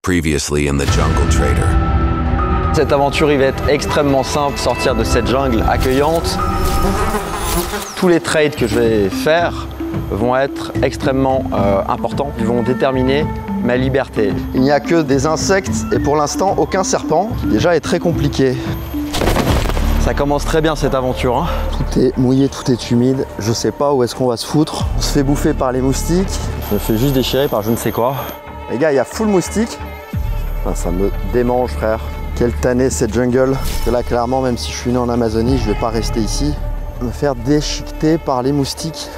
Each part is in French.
Previously in the Jungle Trader. Cette aventure il va être extrêmement simple, sortir de cette jungle accueillante. Tous les trades que je vais faire vont être extrêmement importants, ils vont déterminer ma liberté. Il n'y a que des insectes et pour l'instant aucun serpent, qui déjà est très compliqué. Ça commence très bien cette aventure, hein. Tout est mouillé, tout est humide, je sais pas où est-ce qu'on va se foutre. On se fait bouffer par les moustiques, je me fais juste déchirer par je ne sais quoi. Les gars, il y a full moustique. Enfin, ça me démange, frère. Quelle tannée cette jungle. Parce que là, clairement, même si je suis né en Amazonie, je vais pas rester ici. Me faire déchiqueter par les moustiques.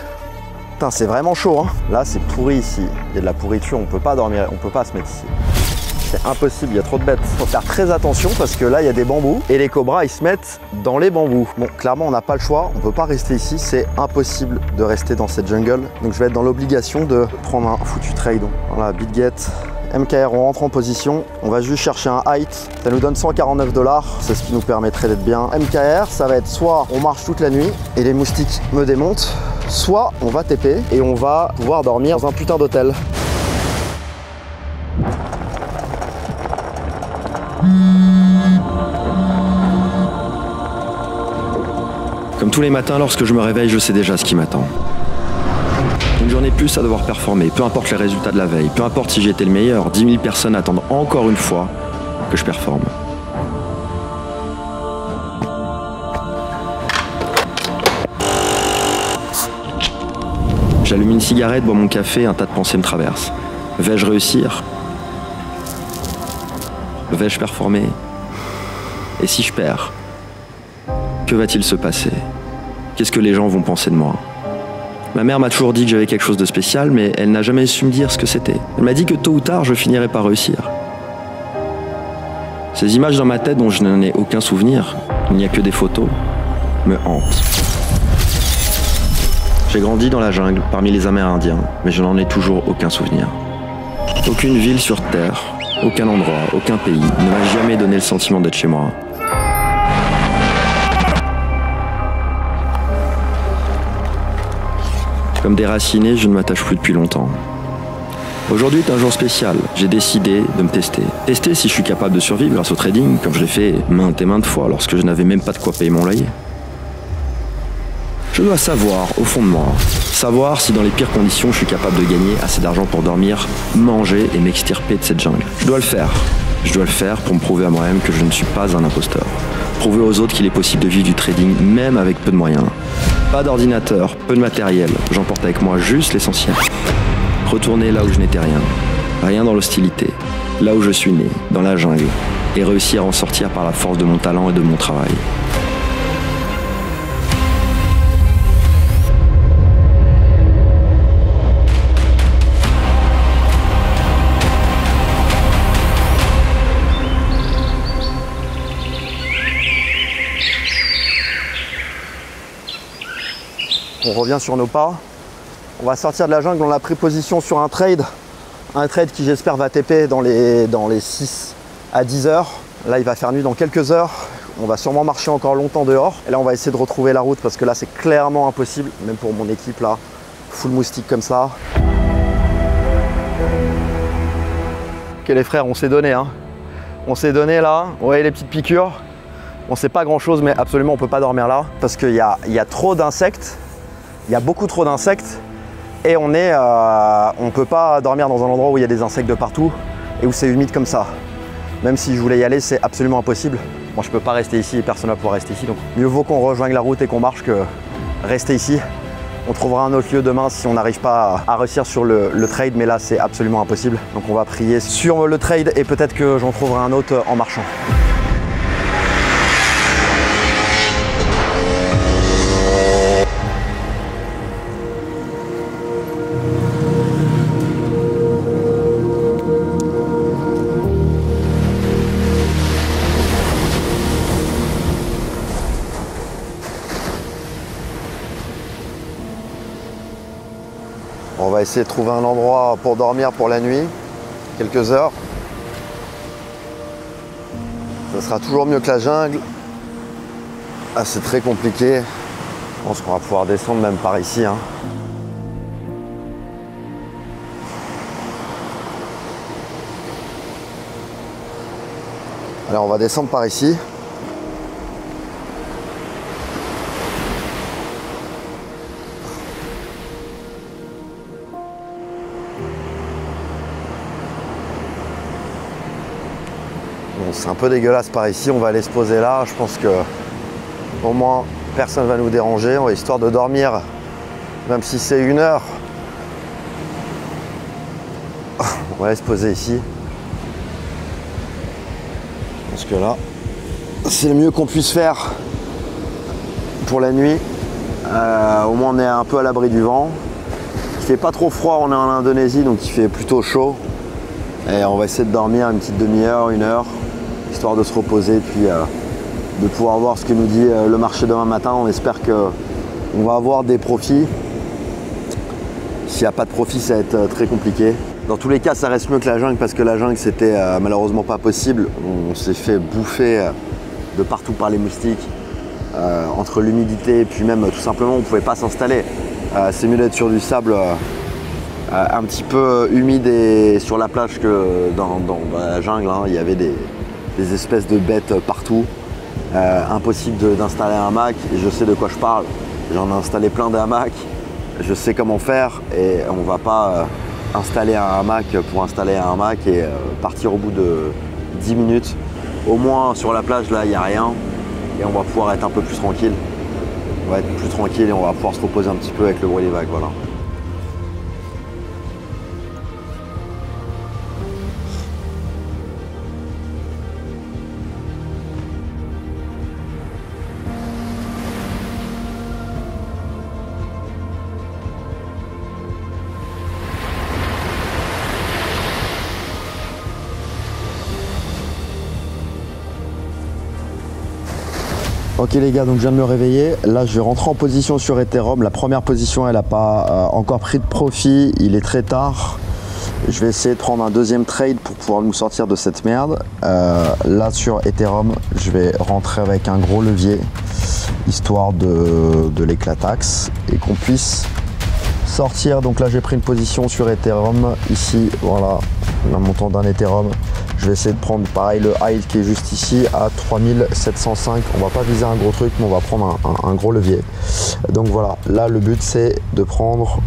Putain, c'est vraiment chaud, hein. Là, c'est pourri ici. Il y a de la pourriture, on peut pas dormir, on peut pas se mettre ici. C'est impossible, il y a trop de bêtes. Faut faire très attention parce que là, il y a des bambous et les cobras, ils se mettent dans les bambous. Bon, clairement, on n'a pas le choix. On peut pas rester ici. C'est impossible de rester dans cette jungle. Donc, je vais être dans l'obligation de prendre un foutu trade. Voilà, Bitget. MKR, on rentre en position, on va juste chercher un height, ça nous donne 149 $, c'est ce qui nous permettrait d'être bien. MKR, ça va être soit on marche toute la nuit et les moustiques me démontent, soit on va TP et on va pouvoir dormir dans un putain d'hôtel. Comme tous les matins, lorsque je me réveille, je sais déjà ce qui m'attend. Une journée plus à devoir performer, peu importe les résultats de la veille, peu importe si j'ai été le meilleur, 10 000 personnes attendent encore une fois que je performe. J'allume une cigarette, bois mon café, un tas de pensées me traversent. Vais-je réussir? Vais-je performer? Et si je perds? Que va-t-il se passer? Qu'est-ce que les gens vont penser de moi? Ma mère m'a toujours dit que j'avais quelque chose de spécial, mais elle n'a jamais su me dire ce que c'était. Elle m'a dit que tôt ou tard, je finirais par réussir. Ces images dans ma tête dont je n'en ai aucun souvenir, il n'y a que des photos, me hantent. J'ai grandi dans la jungle, parmi les Amérindiens, mais je n'en ai toujours aucun souvenir. Aucune ville sur Terre, aucun endroit, aucun pays ne m'a jamais donné le sentiment d'être chez moi. Comme déraciné, je ne m'attache plus depuis longtemps. Aujourd'hui est un jour spécial. J'ai décidé de me tester. Tester si je suis capable de survivre grâce au trading, comme je l'ai fait maintes et maintes fois lorsque je n'avais même pas de quoi payer mon loyer. Je dois savoir, au fond de moi, savoir si dans les pires conditions je suis capable de gagner assez d'argent pour dormir, manger et m'extirper de cette jungle. Je dois le faire. Je dois le faire pour me prouver à moi-même que je ne suis pas un imposteur. Prouver aux autres qu'il est possible de vivre du trading même avec peu de moyens. Pas d'ordinateur, peu de matériel, j'emporte avec moi juste l'essentiel. Retourner là où je n'étais rien. Rien dans l'hostilité. Là où je suis né, dans la jungle. Et réussir à en sortir par la force de mon talent et de mon travail. On revient sur nos pas. On va sortir de la jungle, on a pris position sur un trade qui j'espère va TP dans les 6 à 10 heures. Là il va faire nuit dans quelques heures. On va sûrement marcher encore longtemps dehors. Et là on va essayer de retrouver la route parce que là c'est clairement impossible, même pour mon équipe là, full moustique comme ça. Ok les frères, on s'est donné hein. On s'est donné là, vous voyez les petites piqûres. On sait pas grand chose mais absolument on peut pas dormir là parce qu'il y a trop d'insectes. Il y a beaucoup trop d'insectes et on ne peut pas dormir dans un endroit où il y a des insectes de partout et où c'est humide comme ça. Même si je voulais y aller, c'est absolument impossible. Moi, je ne peux pas rester ici et personne ne va pouvoir rester ici. Donc, mieux vaut qu'on rejoigne la route et qu'on marche que rester ici. On trouvera un autre lieu demain si on n'arrive pas à réussir sur le trade, mais là, c'est absolument impossible. Donc, on va prier sur le trade et peut-être que j'en trouverai un autre en marchant. On va essayer de trouver un endroit pour dormir pour la nuit, quelques heures. Ça sera toujours mieux que la jungle. Ah, c'est très compliqué. Je pense qu'on va pouvoir descendre même par ici, hein. Alors on va descendre par ici. Bon, c'est un peu dégueulasse par ici, on va aller se poser là. Je pense que au moins personne ne va nous déranger, histoire de dormir, même si c'est 1 heure. On va aller se poser ici. Je pense que là, c'est le mieux qu'on puisse faire pour la nuit. Au moins on est un peu à l'abri du vent. Il fait pas trop froid, on est en Indonésie, donc il fait plutôt chaud. Et on va essayer de dormir une petite demi-heure, 1 heure, histoire de se reposer, puis de pouvoir voir ce que nous dit le marché demain matin. On espère qu'on va avoir des profits. S'il n'y a pas de profit, ça va être très compliqué. Dans tous les cas, ça reste mieux que la jungle, parce que la jungle, c'était malheureusement pas possible. On s'est fait bouffer de partout par les moustiques, entre l'humidité et puis même tout simplement, on ne pouvait pas s'installer. C'est mieux d'être sur du sable un petit peu humide et sur la plage que dans la jungle. Il y avait des espèces de bêtes partout. Impossible d'installer un hamac, et je sais de quoi je parle. J'en ai installé plein de hamacs, je sais comment faire, et on va pas installer un hamac pour installer un hamac et partir au bout de 10 minutes. Au moins sur la plage, là, il n'y a rien, et on va pouvoir être un peu plus tranquille. On va être plus tranquille et on va pouvoir se reposer un petit peu avec le bruit des vagues, voilà. Ok les gars, donc je viens de me réveiller. Là je vais rentrer en position sur Ethereum. La première position, elle n'a pas encore pris de profit. Il est très tard. Je vais essayer de prendre un deuxième trade pour pouvoir nous sortir de cette merde. Là sur Ethereum, je vais rentrer avec un gros levier, histoire de l'éclataxe, et qu'on puisse sortir. Donc là j'ai pris une position sur Ethereum. Ici, voilà, un montant d'un Ethereum. Je vais essayer de prendre pareil le high qui est juste ici à 3705. On va pas viser un gros truc, mais on va prendre un gros levier. Donc voilà, là le but c'est de prendre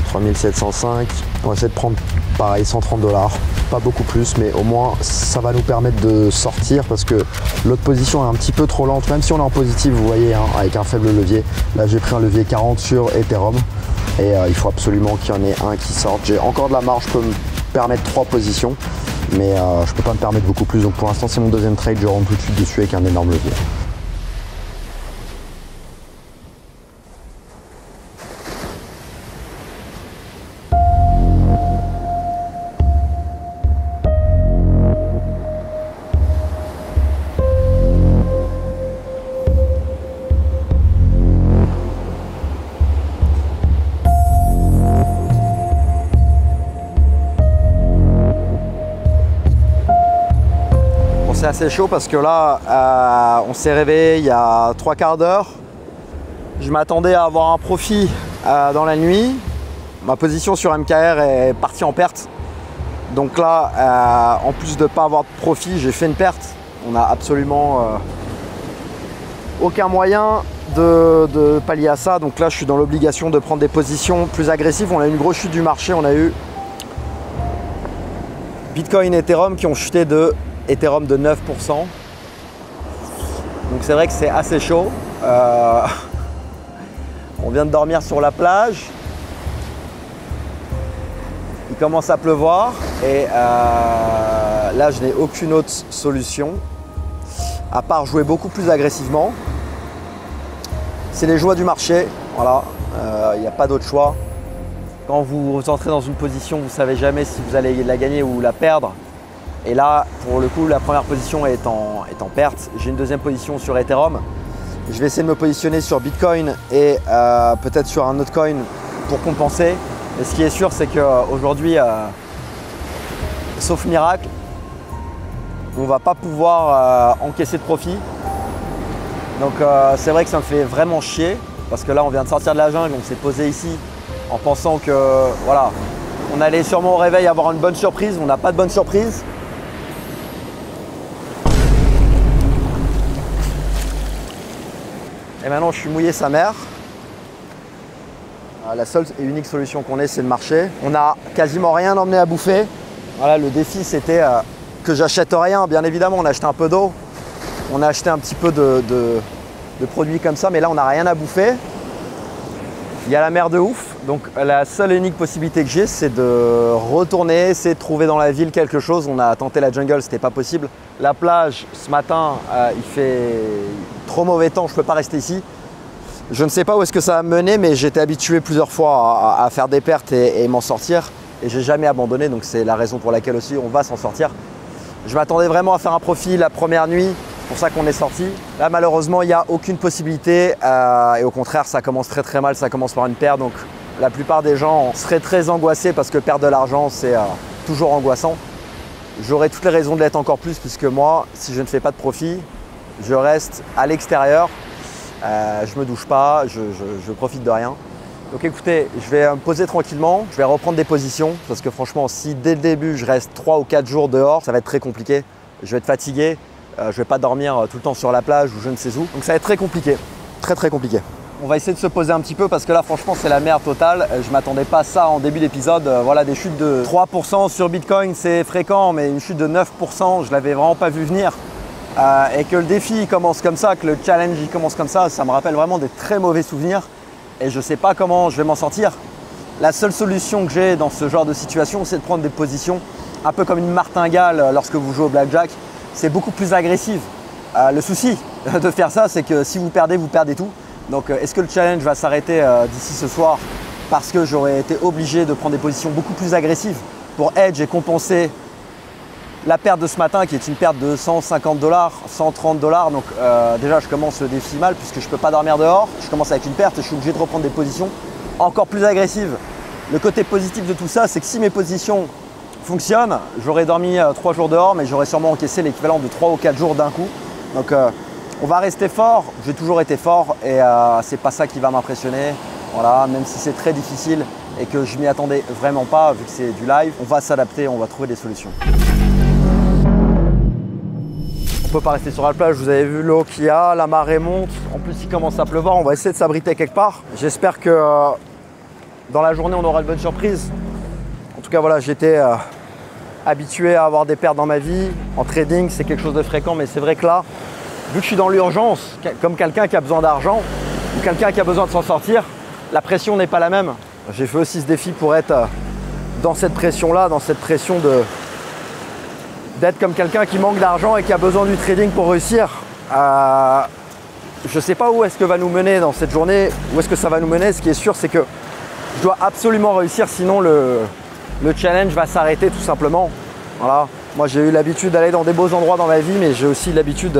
3705. On va essayer de prendre pareil 130 $. Pas beaucoup plus, mais au moins ça va nous permettre de sortir, parce que l'autre position est un petit peu trop lente, même si on est en positif, vous voyez, hein, avec un faible levier. Là j'ai pris un levier 40 sur Ethereum, et il faut absolument qu'il y en ait un qui sorte. J'ai encore de la marge, je peux me permettre 3 positions, mais je peux pas me permettre beaucoup plus. Donc pour l'instant c'est mon deuxième trade, je rentre tout de suite dessus avec un énorme levier. C'est assez chaud parce que là, on s'est réveillé il y a 3 quarts d'heure. Je m'attendais à avoir un profit dans la nuit. Ma position sur MKR est partie en perte. Donc là, en plus de ne pas avoir de profit, j'ai fait une perte. On n'a absolument aucun moyen de pallier à ça. Donc là, je suis dans l'obligation de prendre des positions plus agressives. On a eu une grosse chute du marché. On a eu Bitcoin et Ethereum qui ont chuté de Ethereum de 9%. Donc c'est vrai que c'est assez chaud. On vient de dormir sur la plage. Il commence à pleuvoir et là je n'ai aucune autre solution à part jouer beaucoup plus agressivement. C'est les joies du marché, voilà, il n'y a pas d'autre choix. Quand vous entrez dans une position, vous ne savez jamais si vous allez la gagner ou la perdre. Et là, pour le coup, la première position est en perte. J'ai une deuxième position sur Ethereum. Je vais essayer de me positionner sur Bitcoin et peut-être sur un autre coin pour compenser. Et ce qui est sûr, c'est qu'aujourd'hui, sauf miracle, on ne va pas pouvoir encaisser de profit. Donc c'est vrai que ça me fait vraiment chier parce que là, on vient de sortir de la jungle, on s'est posé ici en pensant que voilà, on allait sûrement au réveil avoir une bonne surprise. On n'a pas de bonne surprise. Et maintenant, je suis mouillé sa mère. La seule et unique solution qu'on ait, c'est de marcher. On n'a quasiment rien emmené à bouffer. Voilà, le défi, c'était que j'achète rien. Bien évidemment, on a acheté un peu d'eau. On a acheté un petit peu de produits comme ça, mais là, on n'a rien à bouffer. Il y a la mer de ouf. Donc, la seule et unique possibilité que j'ai, c'est de retourner, essayer de trouver dans la ville quelque chose. On a tenté la jungle, c'était pas possible. La plage, ce matin, il fait trop mauvais temps, je peux pas rester ici. Je ne sais pas où est-ce que ça va me mener, mais j'étais habitué plusieurs fois à faire des pertes et m'en sortir. Et j'ai jamais abandonné, donc c'est la raison pour laquelle aussi on va s'en sortir. Je m'attendais vraiment à faire un profit la première nuit, c'est pour ça qu'on est sorti. Là, malheureusement, il n'y a aucune possibilité. Et au contraire, ça commence très très mal, ça commence par une perte. Donc la plupart des gens seraient très angoissés parce que perdre de l'argent, c'est toujours angoissant. J'aurais toutes les raisons de l'être encore plus, puisque moi, si je ne fais pas de profit, je reste à l'extérieur. Je me douche pas, je profite de rien. Donc écoutez, je vais me poser tranquillement, je vais reprendre des positions parce que franchement, si dès le début je reste 3 ou 4 jours dehors, ça va être très compliqué. Je vais être fatigué, je vais pas dormir tout le temps sur la plage ou je ne sais où. Donc ça va être très compliqué, très très compliqué. On va essayer de se poser un petit peu parce que là franchement c'est la merde totale. Je m'attendais pas à ça en début d'épisode. Voilà, des chutes de 3% sur Bitcoin, c'est fréquent, mais une chute de 9%, je l'avais vraiment pas vu venir. Et que le défi commence comme ça, que le challenge il commence comme ça me rappelle vraiment des très mauvais souvenirs et je ne sais pas comment je vais m'en sortir. La seule solution que j'ai dans ce genre de situation, c'est de prendre des positions un peu comme une martingale lorsque vous jouez au blackjack. C'est beaucoup plus agressif. Le souci de faire ça, c'est que si vous perdez tout. Donc est-ce que le challenge va s'arrêter d'ici ce soir parce que j'aurais été obligé de prendre des positions beaucoup plus agressives pour hedge et compenser la perte de ce matin qui est une perte de 150 $, 130 $. Donc déjà je commence le défi mal puisque je ne peux pas dormir dehors. Je commence avec une perte et je suis obligé de reprendre des positions encore plus agressives. Le côté positif de tout ça, c'est que si mes positions fonctionnent, j'aurais dormi 3 jours dehors, mais j'aurais sûrement encaissé l'équivalent de 3 ou 4 jours d'un coup. Donc on va rester fort. J'ai toujours été fort et c'est pas ça qui va m'impressionner. Voilà, même si c'est très difficile et que je m'y attendais vraiment pas vu que c'est du live, on va s'adapter, on va trouver des solutions. On ne peut pas rester sur la plage, vous avez vu l'eau qu'il y a, la marée monte, en plus il commence à pleuvoir, on va essayer de s'abriter quelque part. J'espère que dans la journée on aura une bonne surprise. En tout cas voilà, j'étais habitué à avoir des pertes dans ma vie. En trading c'est quelque chose de fréquent, mais c'est vrai que là, vu que je suis dans l'urgence, comme quelqu'un qui a besoin d'argent, ou quelqu'un qui a besoin de s'en sortir, la pression n'est pas la même. J'ai fait aussi ce défi pour être dans cette pression-là, dans cette pression d'être comme quelqu'un qui manque d'argent et qui a besoin du trading pour réussir. Je ne sais pas où est-ce que va nous mener dans cette journée, où est-ce que ça va nous mener. Ce qui est sûr, c'est que je dois absolument réussir, sinon le challenge va s'arrêter tout simplement. Voilà. Moi, j'ai eu l'habitude d'aller dans des beaux endroits dans ma vie, mais j'ai aussi l'habitude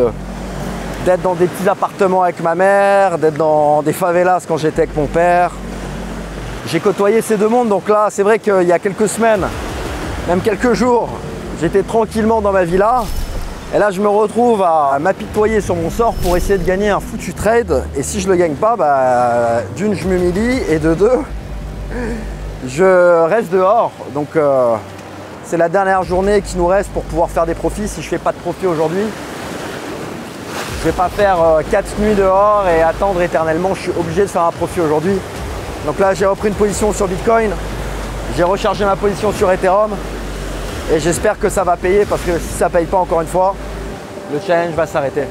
d'être dans des petits appartements avec ma mère, d'être dans des favelas quand j'étais avec mon père. J'ai côtoyé ces deux mondes, donc là, c'est vrai qu'il y a quelques semaines, même quelques jours, j'étais tranquillement dans ma villa et là je me retrouve à m'apitoyer sur mon sort pour essayer de gagner un foutu trade et si je le gagne pas, d'une je m'humilie et de deux je reste dehors. Donc c'est la dernière journée qui nous reste pour pouvoir faire des profits. Si je fais pas de profit aujourd'hui, je vais pas faire 4 nuits dehors et attendre éternellement. Je suis obligé de faire un profit aujourd'hui. Donc là j'ai repris une position sur Bitcoin, j'ai rechargé ma position sur Ethereum. Et j'espère que ça va payer parce que si ça ne paye pas encore une fois, le challenge va s'arrêter.